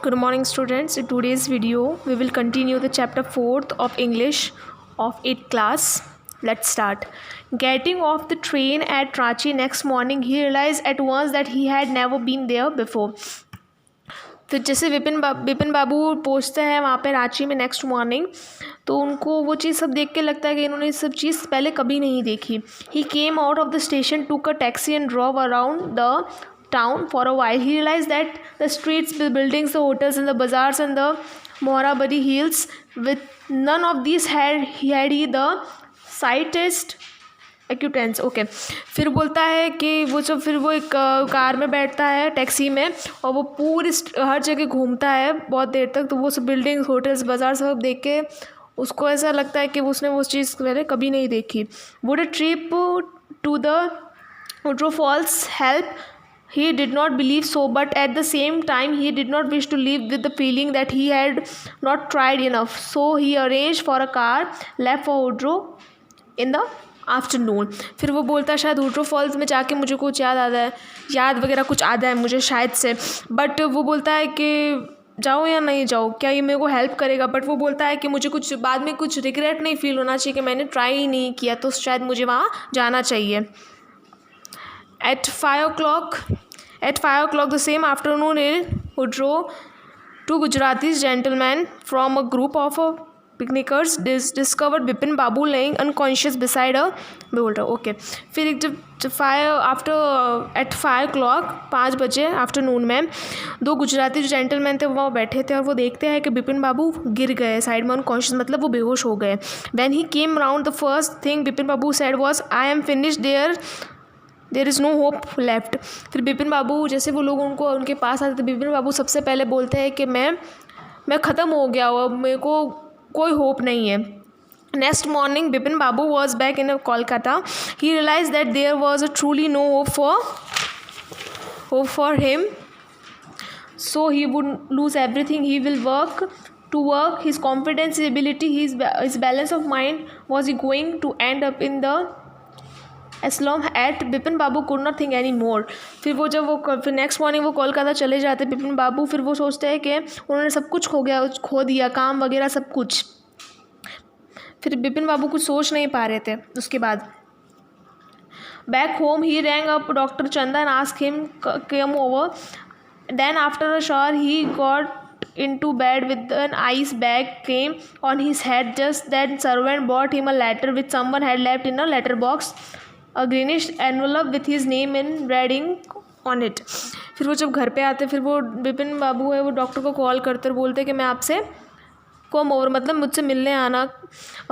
Good morning, students. In today's video, we will continue the chapter 4th of English of 8th class. Let's start. Getting off the train at Ranchi next morning, he realized at once that he had never been there before. फिर जैसे विपिन बाबू पहुँचते हैं वहाँ पे रांची में next morning, तो उनको वो चीज़ सब देख के लगता है कि इन्होंने सब चीज़ पहले कभी नहीं देखी. He came out of the station, took a taxi and drove around the town for a while. He realized that the streets, the buildings, the hotels and the bazaars and the Moharabadi hills, with none of these had he the slightest acquaintance. Okay, फिर बोलता है कि वो जब फिर वो एक car में बैठता है टैक्सी में और वो पूरी हर जगह घूमता है बहुत देर तक, तो वो सब बिल्डिंग्स, होटल्स, बाजार सब देख के उसको ऐसा लगता है कि उसने वो चीज़ पहले कभी नहीं देखी. Would a trip to the Woodrow Falls help? He did not believe so, but at the same time he did not wish to live with the feeling that he had not tried enough. So he arranged for a car, left for Woodrow in the afternoon. फिर वो बोलता है शायद Woodrow false में जाके मुझे कुछ याद वगैरह कुछ आता है मुझे शायद से, बट वो बोलता है कि जाओ या नहीं जाओ, क्या ये मेरे को हेल्प करेगा. बट वो बोलता है कि मुझे कुछ बाद में कुछ रिग्रेट नहीं फील होना चाहिए कि मैंने ट्राई ही नहीं किया, तो शायद मुझे वहाँ जाना चाहिए. At 5 o'clock the same afternoon, Woodrow, two Gujarati gentlemen from a group of picnickers discovered Bipin Babu laying unconscious beside a boulder. Okay, फिर जब at 5 o'clock 5 बजे आफ्टरनून में दो गुजराती जो जेंटलमैन थे वो बैठे थे और वो देखते हैं कि बिपिन बाबू गिर गए साइड में अनकॉन्शियस, मतलब वो बेहोश हो गए. When he came round, the first thing Bipin Babu said was, I am finished, there is no hope left. फिर बिपिन बाबू जैसे वो लोग उनके पास आते थे, बिपिन बाबू सबसे पहले बोलते हैं कि मैं ख़त्म हो गया हूँ, अब मेरे को कोई होप नहीं है. Next morning Bipin Babu was back in Kolkata. He realise that there was a truly no hope for him, so he would lose everything. He will work his confidence, his ability, his balance of mind, was he going to end up in the asylum at Bipin Babu could not think any more. फिर next morning वो कोलकाता चले जाते बिपिन बाबू. फिर वो सोचते हैं कि उन्होंने सब कुछ खो दिया, काम वगैरह सब कुछ. फिर बिपिन बाबू कुछ सोच नहीं पा रहे थे. उसके बाद back home he rang up doctor Chanda and asked him come over. Then after a shower he got into bed with an ice bag came on his head. Just then servant brought him a letter which someone had left in a letter box, a greenish envelope with his name in red ink on it. फिर वो जब घर पे आते फिर वो बिपिन बाबू है वो डॉक्टर को कॉल करते और बोलते कि मैं आपसे कम ओवर मतलब मुझसे मिलने आना.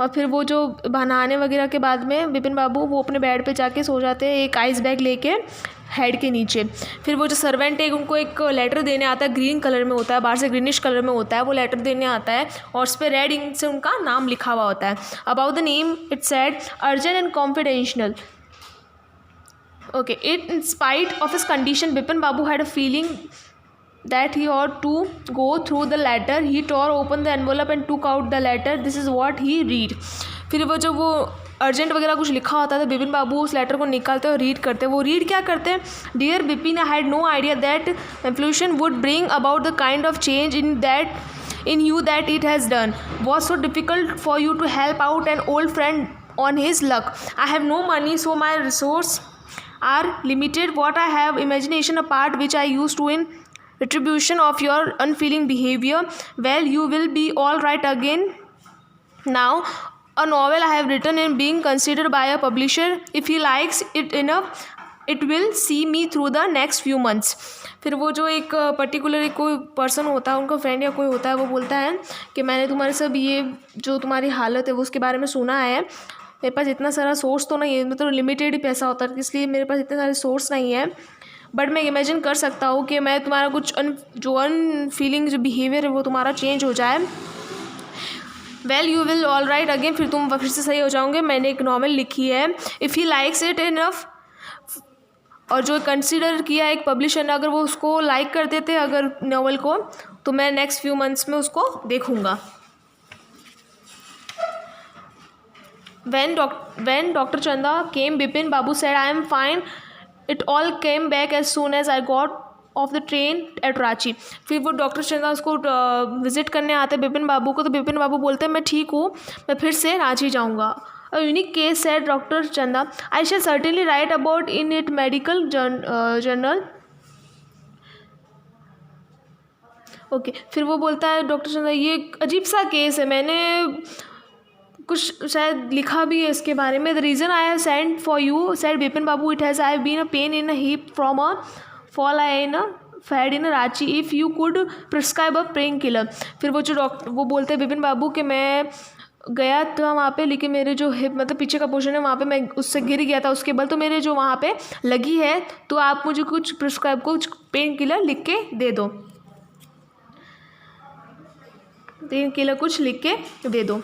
और फिर वो जो नहाने वगैरह के बाद में बिपिन बाबू वो अपने बेड पे जाके सो जाते हैं एक आइस बैग लेके हेड के नीचे. फिर वो जो सर्वेंट है उनको एक लेटर देने आता है, ग्रीन कलर में होता है, बाहर से ग्रीनिश कलर में होता है. वो लेटर देने आता है और उस पर रेड इंक से उनका नाम लिखा हुआ होता है. About the name it said urgent and confidential. Okay, in spite of his condition, Bipin Babu had a feeling that he ought to go through the letter. He tore open the envelope and took out the letter. This is what he read. फिर वो जब वो urgent वगैरह कुछ लिखा होता था बिपिन बाबू उस लेटर को निकालते और रीड करते. वो रीड क्या करते हैं, dear Bipin, I had no idea that evolution would bring about the kind of change in you that it has done. Was so difficult for you to help out an old friend on his luck. I have no money, so my resources are limited. What I have imagination, a part which I use to in retribution of your unfeeling behavior. Well, you will be all right again now. A novel I have written in being considered by a publisher. If he likes it enough, it will see me through the next few months. फिर वो जो एक particular कोई person होता है उनका friend या कोई होता है वो बोलता है कि मैंने तुम्हारे सब ये जो तुम्हारी हालत है वो उसके बारे में सुना है. मेरे पास इतना सारा सोर्स तो नहीं है, मतलब लिमिटेड ही पैसा होता है इसलिए मेरे पास इतने सारे सोर्स नहीं है, बट मैं इमेजिन कर सकता हूँ कि मैं तुम्हारा कुछ फीलिंग जो बिहेवियर है वो तुम्हारा चेंज हो जाए. Well you will all right again, फिर तुम फिर से सही हो जाओगे. मैंने एक नॉवल लिखी है, if he likes it enough, और जो कंसिडर किया एक पब्लिशर ने, अगर वो उसको लाइक कर देते अगर नॉवल को, तो मैं नेक्स्ट फ्यू मंथ्स में उसको देखूँगा. When Dr. Chanda came, Bipin Babu said, I am fine. It all came back as soon as I got of the train eight Ranchi. फिर वो डॉक्टर चंदा उसको विजिट करने आते हैं बिपिन बाबू को, तो बिपिन बाबू बोलते हैं मैं ठीक हूँ, मैं फिर से रांची जाऊँगा। A unique case, said Dr. Chanda. I shall certainly write about in it medical journal. Okay फिर वो बोलता है डॉक्टर चंदा ये अजीब सा केस है, मैंने कुछ शायद लिखा भी है इसके बारे में। The reason I have sent for you, said Bipin Babu, it has I have been a pain in a hip from a fall I in a fad in Ranchi, if you could prescribe a pain killer. फिर वो जो doctor वो बोलते हैं बिपिन बाबू कि मैं गया था वहाँ पे, लेकिन मेरे जो हिप मतलब पीछे का पोर्शन है वहाँ पे मैं उससे गिर गया था उसके बल, तो मेरे जो वहाँ पे लगी है, तो आप मुझे कुछ प्रिस्क्राइब कुछ पेन किलर लिख के दे दो, पेन किलर कुछ लिख के दे दो।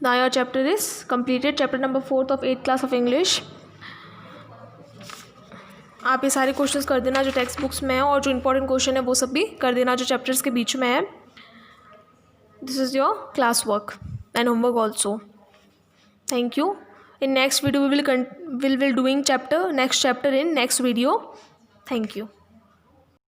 Now your chapter is completed, chapter number 4 of 8th class of English. आप ये सारे क्वेश्चंस कर देना जो टेक्स्ट बुक्स में है, और जो इंपॉर्टेंट क्वेश्चन है वो सब भी कर देना जो चैप्टर्स के बीच में है। This is your class work and homework also. Thank you. In next video we will doing next chapter in next video. Thank you.